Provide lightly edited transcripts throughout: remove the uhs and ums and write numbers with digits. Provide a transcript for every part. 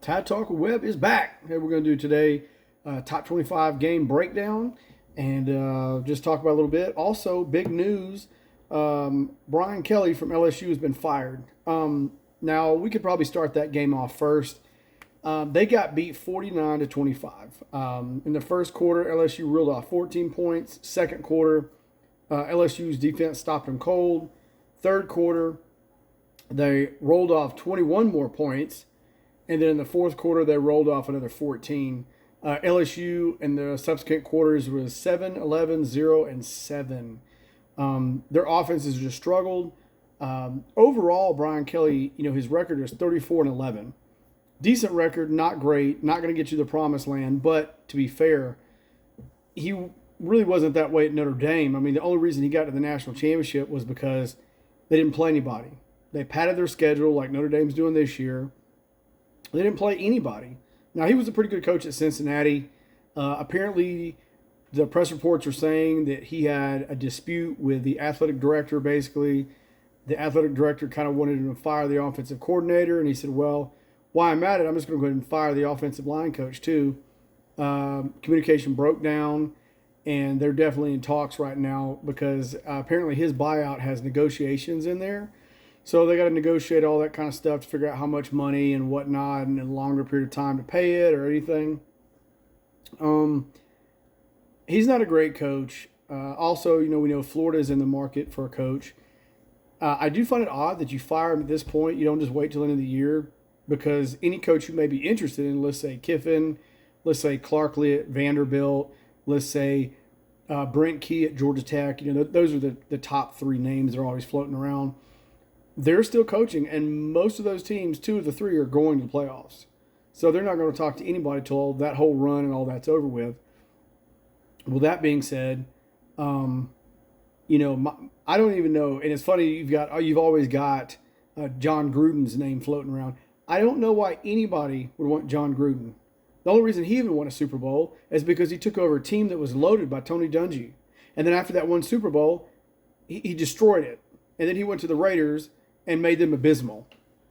Tide Talk with Webb is back. Hey, we're going to do today top 25 game breakdown and just talk about a little bit. Also, big news: Brian Kelly from LSU has been fired. Now we could probably start that game off first. They got beat 49-25 in the first quarter. LSU reeled off 14 points. Second quarter, LSU's defense stopped them cold. Third quarter, they rolled off 21 more points. And then in the fourth quarter, they rolled off another 14. LSU in the subsequent quarters was 7, 11, 0, and 7. Their offenses just struggled. Overall, Brian Kelly, his record is 34-11. Decent record, not great, not going to get you the promised land. But to be fair, he really wasn't that way at Notre Dame. I mean, the only reason he got to the national championship was because they didn't play anybody. They padded their schedule like Notre Dame's doing this year. They didn't play anybody. Now, he was a pretty good coach at Cincinnati. Apparently, the press reports are saying that he had a dispute with the athletic director, basically. The athletic director kind of wanted him to fire the offensive coordinator, and he said, well, while I'm at it, I'm just going to go ahead and fire the offensive line coach, too. Communication broke down, and they're definitely in talks right now because apparently his buyout has negotiations in there. So they got to negotiate all that kind of stuff to figure out how much money and whatnot and a longer period of time to pay it or anything. He's not a great coach. Also, we know Florida's in the market for a coach. I do find it odd that you fire him at this point. You don't just wait till the end of the year because any coach you may be interested in, let's say Kiffin, let's say Clark Lee at Vanderbilt, let's say Brent Key at Georgia Tech. Those are the top three names that are always floating around. They're still coaching, and most of those teams, 2 of the 3, are going to the playoffs. So they're not going to talk to anybody till that whole run and all that's over with. Well, that being said, I don't even know. And it's funny, you've always got John Gruden's name floating around. I don't know why anybody would want John Gruden. The only reason he even won a Super Bowl is because he took over a team that was loaded by Tony Dungy. And then after that one Super Bowl, he destroyed it. And then he went to the Raiders and made them abysmal.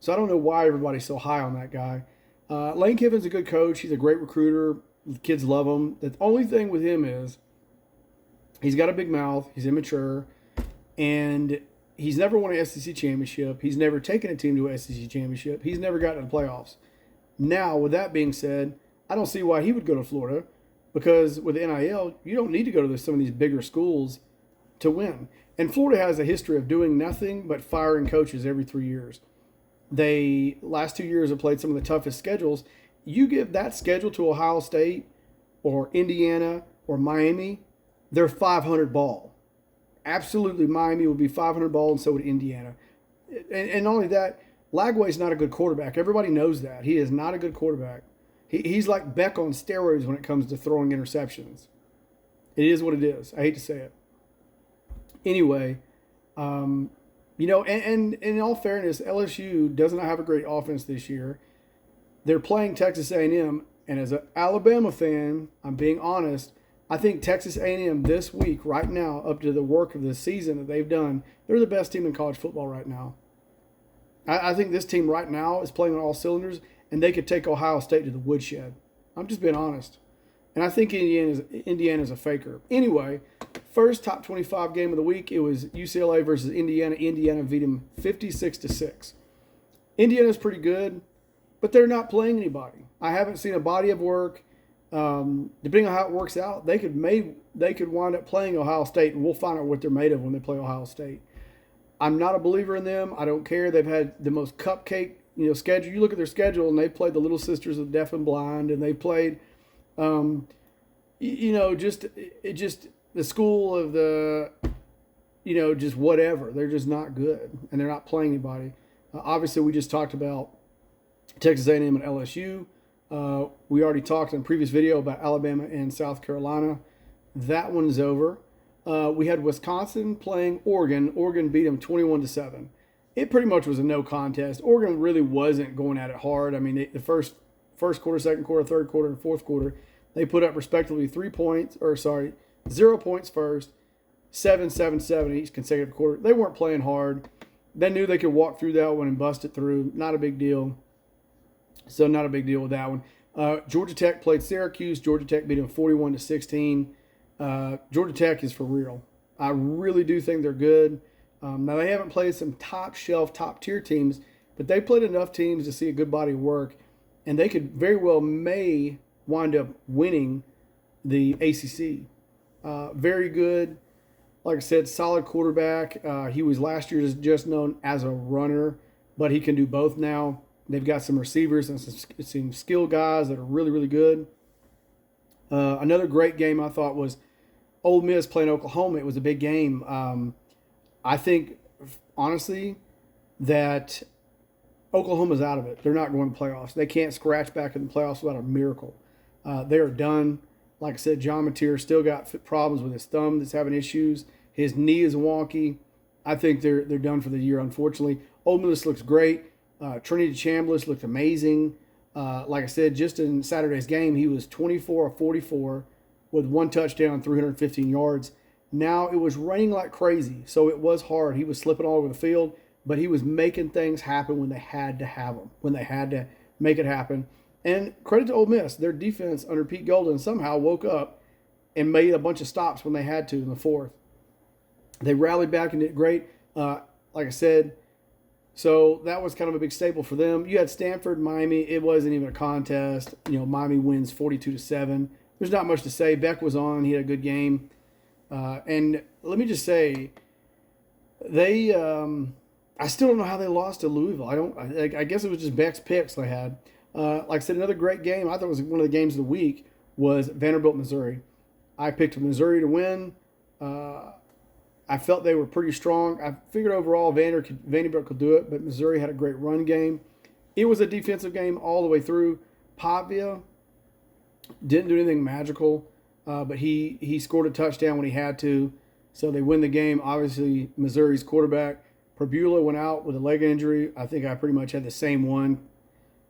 So I don't know why everybody's so high on that guy. Lane Kiffin's a good coach. He's a great recruiter. The kids love him. The only thing with him is he's got a big mouth. He's immature. And he's never won an SEC championship. He's never taken a team to an SEC championship. He's never gotten to the playoffs. Now, with that being said, I don't see why he would go to Florida because with NIL, you don't need to go to some of these bigger schools to win. And Florida has a history of doing nothing but firing coaches every 3 years. They, last 2 years, have played some of the toughest schedules. You give that schedule to Ohio State or Indiana or Miami, they're 500 ball. Absolutely, Miami would be 500 ball, and so would Indiana. And not only that, Lagway's not a good quarterback. Everybody knows that. He is not a good quarterback. He's like Beck on steroids when it comes to throwing interceptions. It is what it is. I hate to say it. Anyway, and in all fairness, LSU does not have a great offense this year. They're playing Texas A&M, and as an Alabama fan, I'm being honest, I think Texas A&M this week, right now, up to the work of the season that they've done, they're the best team in college football right now. I think this team right now is playing on all cylinders, and they could take Ohio State to the woodshed. I'm just being honest. And I think Indiana's a faker. Anyway, first top 25 game of the week, it was UCLA versus Indiana. Indiana beat them 56-6. Indiana's pretty good, but they're not playing anybody. I haven't seen a body of work. Depending on how it works out, they could wind up playing Ohio State, and we'll find out what they're made of when they play Ohio State. I'm not a believer in them. I don't care. They've had the most cupcake, schedule. You look at their schedule, and they played the Little Sisters of the Deaf and Blind, and they played, just the school of the, just whatever. They're just not good, and they're not playing anybody. Obviously, we just talked about Texas A&M and LSU. We already talked in a previous video about Alabama and South Carolina. That one's over. We had Wisconsin playing Oregon. Oregon beat them 21-7. It pretty much was a no contest. Oregon really wasn't going at it hard. I mean, the first quarter, second quarter, third quarter, and fourth quarter, they put up respectively 0 points first, 7-7-7 each consecutive quarter. They weren't playing hard. They knew they could walk through that one and bust it through. Not a big deal. So not a big deal with that one. Georgia Tech played Syracuse. Georgia Tech beat them 41-16. Georgia Tech is for real. I really do think they're good. Now they haven't played some top shelf, top tier teams, but they played enough teams to see a good body of work, and they could very well may wind up winning the ACC. Very good. Like I said, solid quarterback. He was last year just known as a runner, but he can do both now. They've got some receivers and some skill guys that are really, really good. Another great game I thought was Ole Miss playing Oklahoma. It was a big game. I think, honestly, that Oklahoma's out of it. They're not going to playoffs. They can't scratch back in the playoffs without a miracle. They are done. Like I said, John Mateer still got problems with his thumb that's having issues. His knee is wonky. I think they're done for the year, unfortunately. Ole Miss looks great. Trinity Chambliss looked amazing. Like I said, just in Saturday's game, he was 24 of 44 with one touchdown, 315 yards. Now, it was raining like crazy, so it was hard. He was slipping all over the field, but he was making things happen when they had to have them, when they had to make it happen. And credit to Ole Miss. Their defense under Pete Golden somehow woke up and made a bunch of stops when they had to in the fourth. They rallied back and did great. Like I said, so that was kind of a big staple for them. You had Stanford, Miami. It wasn't even a contest. Miami wins 42-7. There's not much to say. Beck was on. He had a good game. And let me just say, they I still don't know how they lost to Louisville. I guess it was just Beck's picks they had. Like I said, another great game. I thought it was one of the games of the week was Vanderbilt, Missouri. I picked Missouri to win. I felt they were pretty strong. I figured overall Vanderbilt could do it, but Missouri had a great run game. It was a defensive game all the way through. Pavia didn't do anything magical, but he scored a touchdown when he had to, so they win the game. Obviously, Missouri's quarterback, Prbula, went out with a leg injury. I think I pretty much had the same one.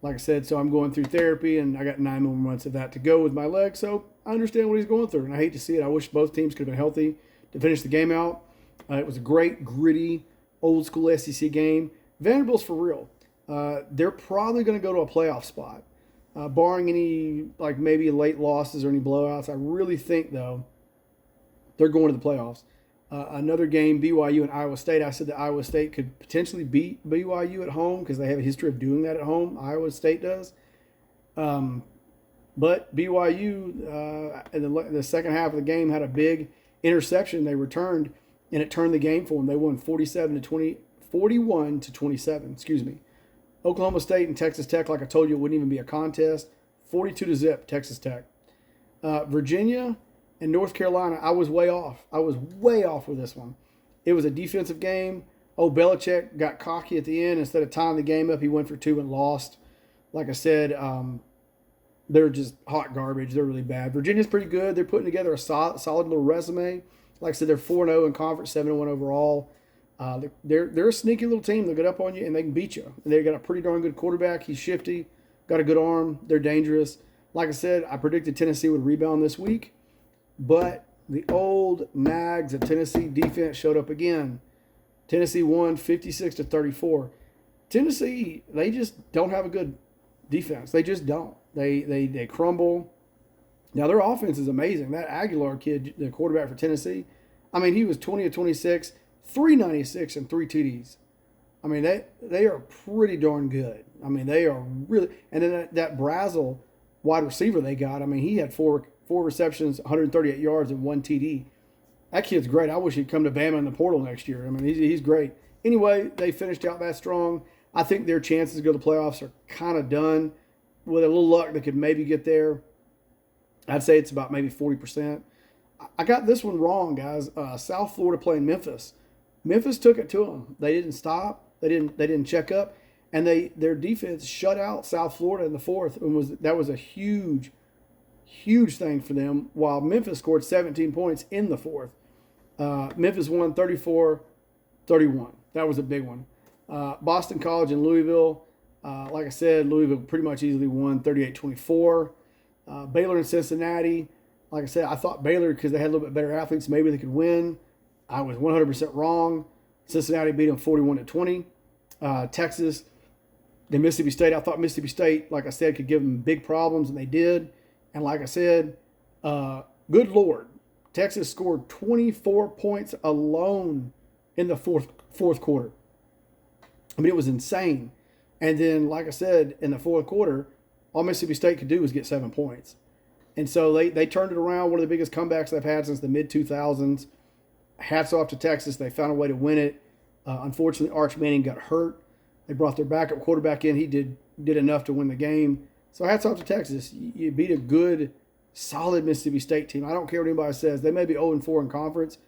Like I said, so I'm going through therapy, and I got 9 more months of that to go with my leg, so I understand what he's going through, and I hate to see it. I wish both teams could have been healthy to finish the game out. It was a great, gritty, old-school SEC game. Vanderbilt's for real. They're probably going to go to a playoff spot, barring any, maybe late losses or any blowouts. I really think, though, they're going to the playoffs. Another game, BYU and Iowa State. I said that Iowa State could potentially beat BYU at home because they have a history of doing that at home. Iowa State does. But BYU, in the second half of the game, had a big interception they returned, and it turned the game for them. They won 41-27. Excuse me. Oklahoma State and Texas Tech, like I told you, it wouldn't even be a contest. 42-0, Texas Tech. Virginia and North Carolina, I was way off. I was way off with this one. It was a defensive game. Belichick got cocky at the end. Instead of tying the game up, he went for 2 and lost. Like I said, they're just hot garbage. They're really bad. Virginia's pretty good. They're putting together a solid little resume. Like I said, they're 4-0 in conference, 7-1 overall. They're a sneaky little team. They'll get up on you and they can beat you. And they've got a pretty darn good quarterback. He's shifty, got a good arm. They're dangerous. Like I said, I predicted Tennessee would rebound this week, but the old nags of Tennessee defense showed up again. Tennessee won 56-34. Tennessee, they just don't have a good defense. They just don't. They crumble. Now, their offense is amazing. That Aguilar kid, the quarterback for Tennessee, I mean, he was 20 of 26, 396 and 3 TDs. I mean, they are pretty darn good. I mean, they are really – and then that Brazel wide receiver they got, I mean, he had four receptions, 138 yards, and 1 TD. That kid's great. I wish he'd come to Bama in the portal next year. I mean, he's great. Anyway, they finished out that strong. I think their chances to go to the playoffs are kind of done. With a little luck, they could maybe get there. I'd say it's about maybe 40%. I got this one wrong, guys. South Florida playing Memphis. Memphis took it to them. They didn't stop. They didn't check up, and their defense shut out South Florida in the fourth. And that was a huge thing for them. While Memphis scored 17 points in the fourth, Memphis won 34-31. That was a big one. Boston College and Louisville. Like I said, Louisville pretty much easily won 38-24. Baylor and Cincinnati. Like I said, I thought Baylor, because they had a little bit better athletes, maybe they could win. I was 100% wrong. Cincinnati beat them 41-20. Texas Then Mississippi State, I thought Mississippi State, like I said, could give them big problems, and they did. And like I said, good Lord, Texas scored 24 points alone in the fourth quarter. I mean, it was insane. And then, like I said, in the fourth quarter, all Mississippi State could do was get 7 points. And so they turned it around, one of the biggest comebacks they've had since the mid-2000s. Hats off to Texas. They found a way to win it. Unfortunately, Arch Manning got hurt. They brought their backup quarterback in. He did enough to win the game. So hats off to Texas. You beat a good, solid Mississippi State team. I don't care what anybody says. They may be 0-4 in conference,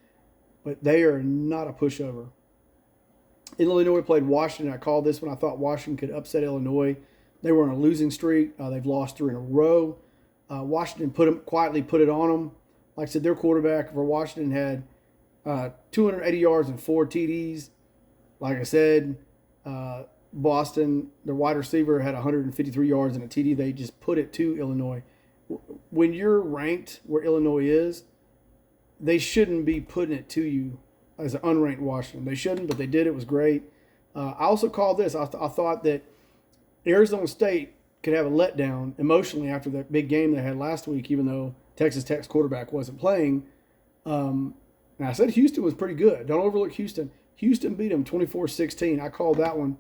but they are not a pushover. Illinois played Washington. I called this one. I thought Washington could upset Illinois. They were on a losing streak. They've lost 3 in a row. Washington quietly put it on them. Like I said, their quarterback for Washington had 280 yards and 4 TDs. Like I said, Boston, their wide receiver, had 153 yards and a TD. They just put it to Illinois. When you're ranked where Illinois is, they shouldn't be putting it to you as an unranked Washington. They shouldn't, but they did. It was great. I also called this. I thought that Arizona State could have a letdown emotionally after that big game they had last week, even though Texas Tech's quarterback wasn't playing. And I said Houston was pretty good. Don't overlook Houston. Houston beat them 24-16. I called that one.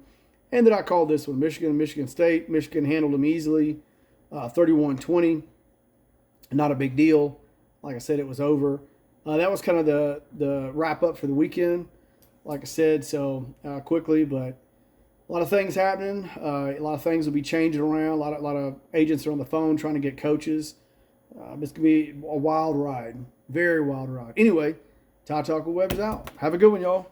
And then I called this one, Michigan and Michigan State. Michigan handled them easily, 31-20. Not a big deal. Like I said, it was over. That was kind of the wrap-up for the weekend, like I said, so quickly. But a lot of things happening. A lot of things will be changing around. A lot of agents are on the phone trying to get coaches. It's going to be a wild ride. Very wild ride. Anyway, Tide Talk with Webb is out. Have a good one, y'all.